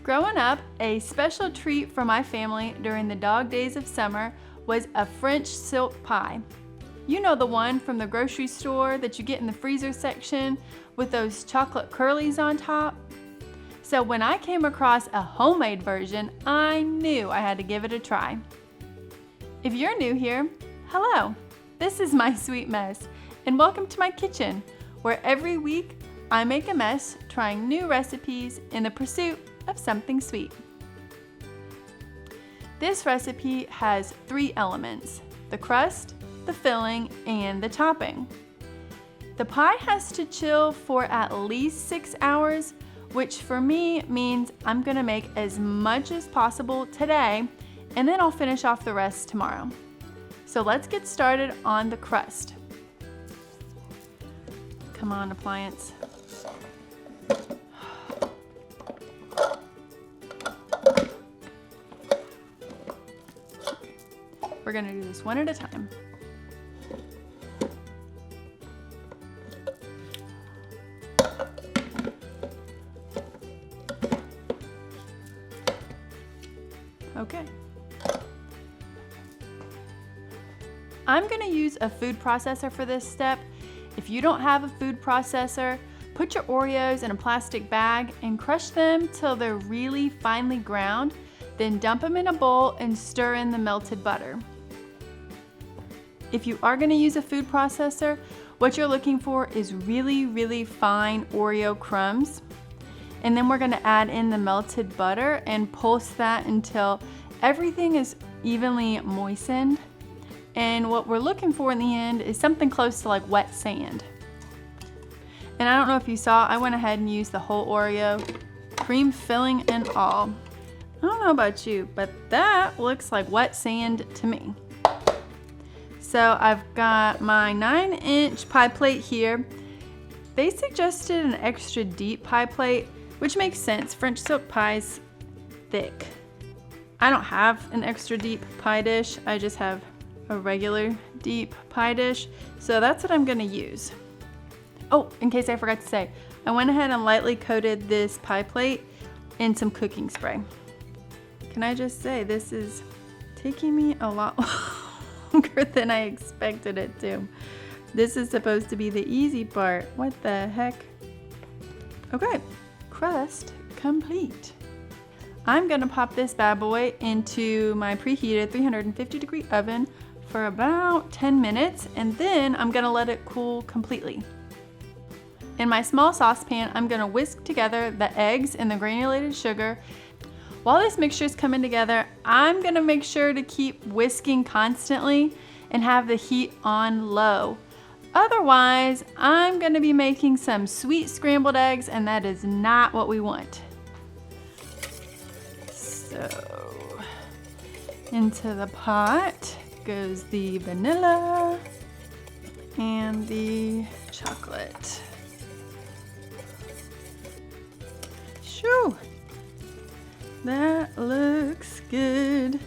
Growing up, a special treat for my family during the dog days of summer was a French silk pie. You know, the one from the grocery store that you get in the freezer section with those chocolate curlies on top? So when I came across a homemade version, I knew I had to give it a try. If you're new here, hello, this is My Sweet Mess, and welcome to my kitchen, where every week I make a mess trying new recipes in the pursuit of something sweet. This recipe has 3 elements: the crust, the filling, and the topping. The pie has to chill for at least 6 hours, which for me means I'm gonna make as much as possible today, and then I'll finish off the rest tomorrow. So let's get started on the crust. Come on, appliance. We're gonna do this one at a time. Okay. I'm gonna use a food processor for this step. If you don't have a food processor, put your Oreos in a plastic bag and crush them till they're really finely ground, then dump them in a bowl and stir in the melted butter. If you are gonna use a food processor, what you're looking for is really fine Oreo crumbs. And then we're gonna add in the melted butter and pulse that until everything is evenly moistened. And what we're looking for in the end is something close to like wet sand. And I don't know if you saw, I went ahead and used the whole Oreo, cream filling and all. I don't know about you, but that looks like wet sand to me. So I've got my 9-inch pie plate here. They suggested an extra deep pie plate, which makes sense. French silk pie's thick. I don't have an extra deep pie dish. I just have a regular deep pie dish. So that's what I'm gonna use. Oh, in case I forgot to say, I went ahead and lightly coated this pie plate in some cooking spray. Can I just say, this is taking me a lot longer than I expected it to. This is supposed to be the easy part. What the heck? Okay, crust complete. I'm gonna pop this bad boy into my preheated 350-degree oven for about 10 minutes, and then I'm gonna let it cool completely. In my small saucepan, I'm gonna whisk together the eggs and the granulated sugar. While this mixture is coming together, I'm gonna make sure to keep whisking constantly and have the heat on low. Otherwise, I'm gonna be making some sweet scrambled eggs, and that is not what we want. So, into the pot goes the vanilla and the chocolate. Shoo! That looks good.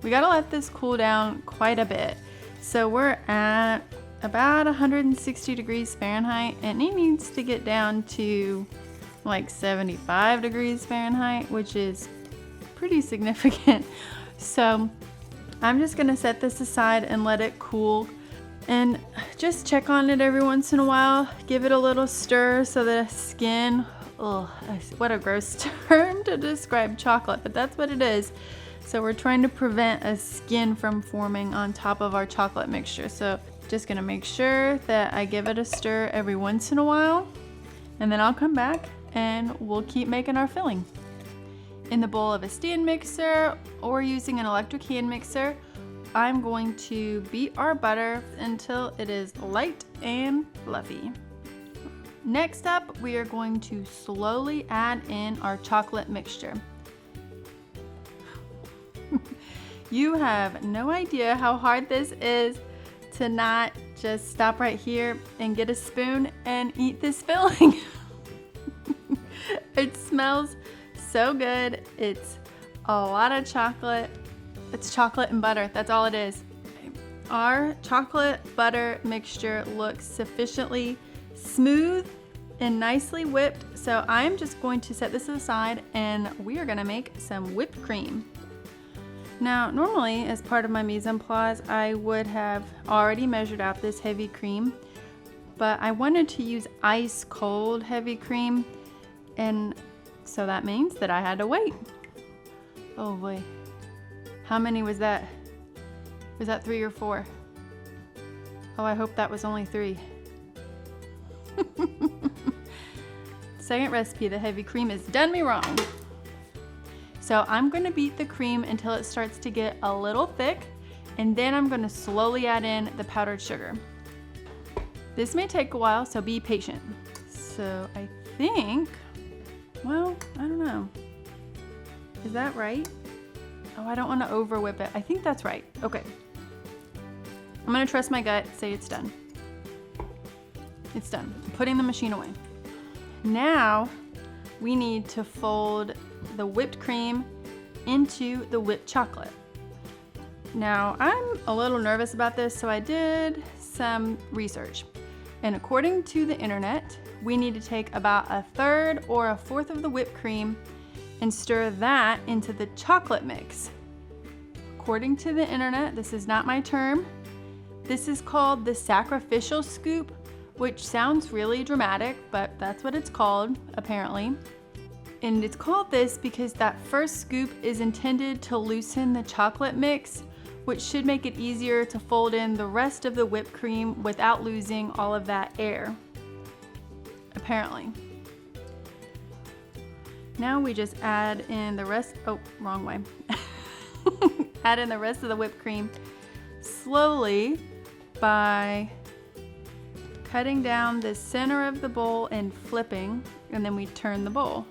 We gotta let this cool down quite a bit. So we're at about 160 degrees Fahrenheit, and it needs to get down to like 75 degrees Fahrenheit, which is pretty significant. So I'm just gonna set this aside and let it cool, and just check on it every once in a while. Give it a little stir so the skin, oh, what a gross term to describe chocolate, but that's what it is. So we're trying to prevent a skin from forming on top of our chocolate mixture. So just gonna make sure that I give it a stir every once in a while, and then I'll come back and we'll keep making our filling. In the bowl of a stand mixer or using an electric hand mixer, I'm going to beat our butter until it is light and fluffy. Next up, we are going to slowly add in our chocolate mixture. You have no idea how hard this is to not just stop right here and get a spoon and eat this filling. It smells so good. It's a lot of chocolate. It's chocolate and butter. That's all it is. Our chocolate butter mixture looks sufficiently smooth and nicely whipped, So I'm just going to set this aside and we are gonna make some whipped cream. Now, normally as part of my mise en place, I would have already measured out this heavy cream, but I wanted to use ice cold heavy cream, and so that means that I had to wait. Oh boy, how many was that? Was that 3 or 4? Oh, I hope that was only 3. Second recipe, the heavy cream has done me wrong. So I'm gonna beat the cream until it starts to get a little thick, and then I'm gonna slowly add in the powdered sugar. This may take a while, so be patient. So I think, well, I don't know. Is that right? Oh, I don't wanna over whip it. I think that's right. Okay. I'm gonna trust my gut, say it's done. It's done. I'm putting the machine away. Now we need to fold the whipped cream into the whipped chocolate. Now I'm a little nervous about this, so I did some research. And according to the internet, we need to take about 1/3 or 1/4 of the whipped cream and stir that into the chocolate mix. According to the internet, this is not my term. This is called the sacrificial scoop, which sounds really dramatic, but that's what it's called, apparently. And it's called this because that first scoop is intended to loosen the chocolate mix, which should make it easier to fold in the rest of the whipped cream without losing all of that air, apparently. Now we just add in the rest, oh, wrong way. Add in the rest of the whipped cream slowly by cutting down the center of the bowl and flipping, and then we turn the bowl.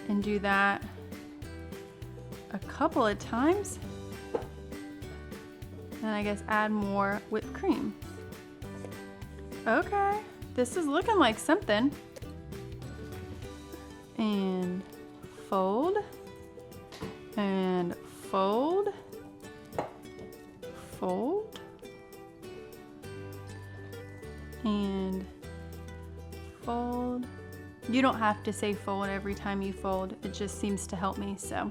And do that a couple of times. And I guess add more whipped cream. Okay, this is looking like something. And fold, and fold, fold, and fold. You don't have to say fold every time you fold. It just seems to help me, so.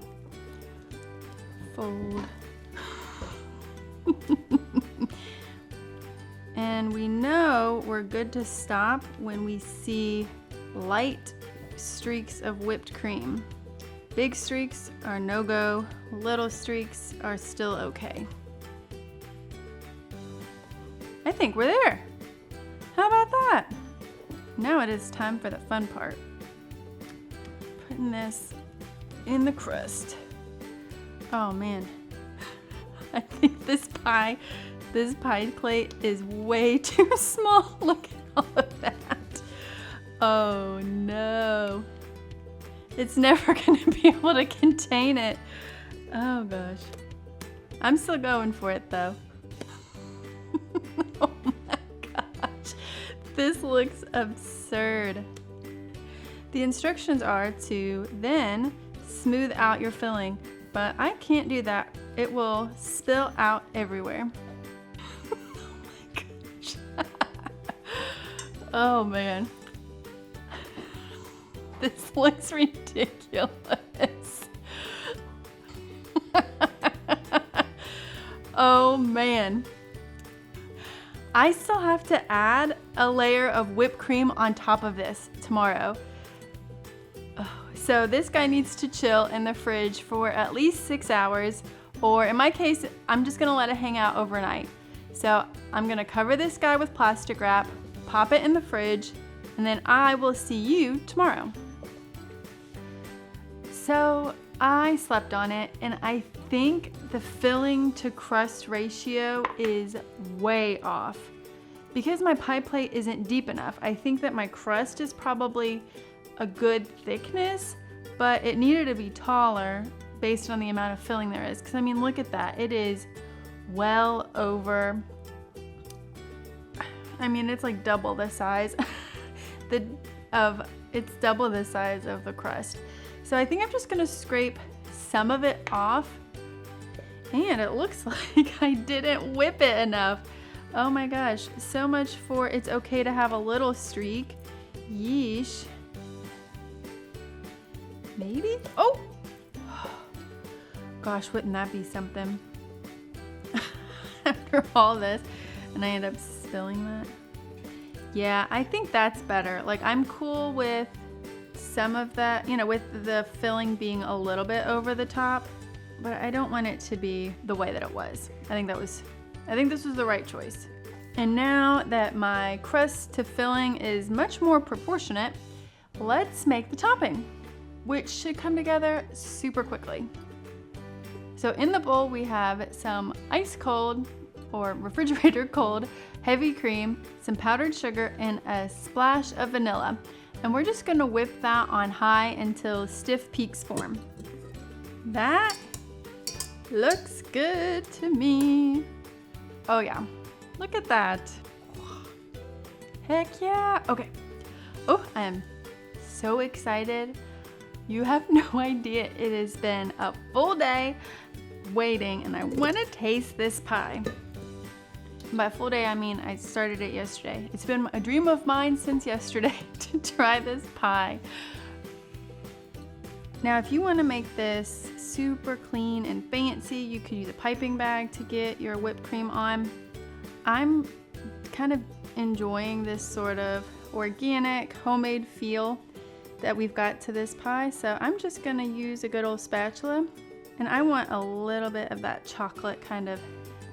Fold. And we know we're good to stop when we see light streaks of whipped cream. Big streaks are no-go. Little streaks are still okay. I think we're there. How about that? Now it is time for the fun part. Putting this in the crust. Oh man, I think this pie plate is way too small. Look at all of that. Oh no. It's never gonna be able to contain it. Oh gosh. I'm still going for it though. Oh my gosh. This looks absurd. The instructions are to then smooth out your filling, but I can't do that. It will spill out everywhere. Oh my gosh. Oh man. This looks ridiculous. Oh man. I still have to add a layer of whipped cream on top of this tomorrow. Oh, so this guy needs to chill in the fridge for at least 6 hours, or in my case, I'm just gonna let it hang out overnight. So I'm gonna cover this guy with plastic wrap, pop it in the fridge, and then I will see you tomorrow. So I slept on it, and I think the filling to crust ratio is way off. Because my pie plate isn't deep enough, I think that my crust is probably a good thickness, but it needed to be taller based on the amount of filling there is. Because I mean, look at that. It is well over, I mean, it's like double the size it's double the size of the crust. So I think I'm just gonna scrape some of it off, and it looks like I didn't whip it enough. Oh my gosh, so much for it's okay to have a little streak. Yeesh. Maybe? Oh! Gosh, wouldn't that be something? After all this, and I end up spilling that. Yeah, I think that's better. Like, I'm cool with some of that, you know, with the filling being a little bit over the top, but I don't want it to be the way that it was. I think this was the right choice. And now that my crust to filling is much more proportionate, let's make the topping, which should come together super quickly. So in the bowl we have some ice cold or refrigerator cold heavy cream, some powdered sugar, and a splash of vanilla. And we're just gonna whip that on high until stiff peaks form. That looks good to me. Oh yeah, look at that. Heck yeah. Okay. Oh, I am so excited. You have no idea. It has been a full day waiting, and I want to taste this pie. By full day, I mean I started it yesterday. It's been a dream of mine since yesterday to try this pie. Now, if you want to make this super clean and fancy, you could use a piping bag to get your whipped cream on. I'm kind of enjoying this sort of organic, homemade feel that we've got to this pie, so I'm just going to use a good old spatula, and I want a little bit of that chocolate kind of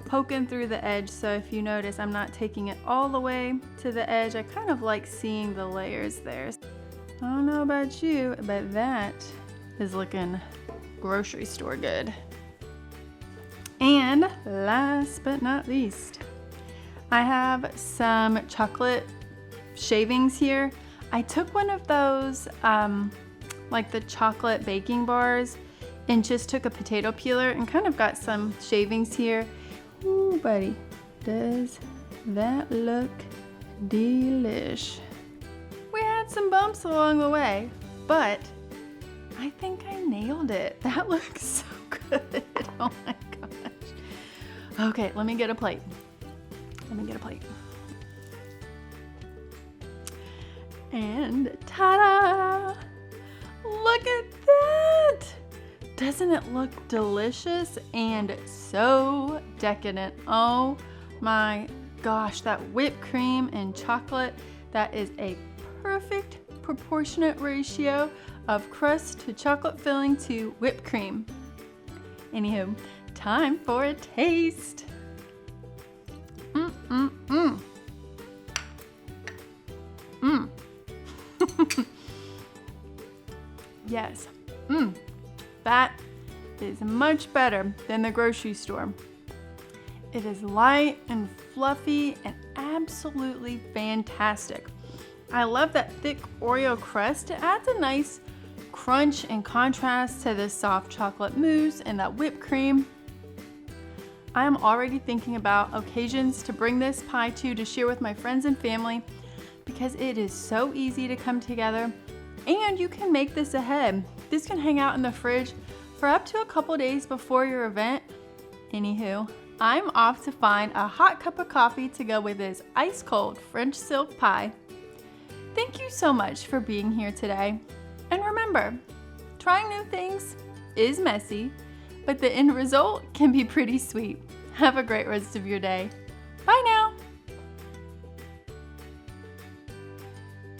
poking through the edge. So if you notice, I'm not taking it all the way to the edge. I kind of like seeing the layers there. I don't know about you, but that is looking grocery store good. And last but not least, I have some chocolate shavings here. I took one of those, like the chocolate baking bars, and just took a potato peeler and kind of got some shavings here. Ooh, buddy, does that look delish? We had some bumps along the way, but I think I nailed it. That looks so good. Oh my gosh. Okay, let me get a plate. And ta-da! Look at that! Doesn't it look delicious and so decadent? Oh my gosh, that whipped cream and chocolate, that is a perfect proportionate ratio of crust to chocolate filling to whipped cream. Anywho, time for a taste. Yes. That is much better than the grocery store. It is light and fluffy and absolutely fantastic. I love that thick Oreo crust. It adds a nice crunch and contrast to the soft chocolate mousse and that whipped cream. I am already thinking about occasions to bring this pie to share with my friends and family, because it is so easy to come together, and you can make this ahead. This can hang out in the fridge for up to a couple days before your event. Anywho, I'm off to find a hot cup of coffee to go with this ice cold French silk pie. Thank you so much for being here today. And remember, trying new things is messy, but the end result can be pretty sweet. Have a great rest of your day. Bye now.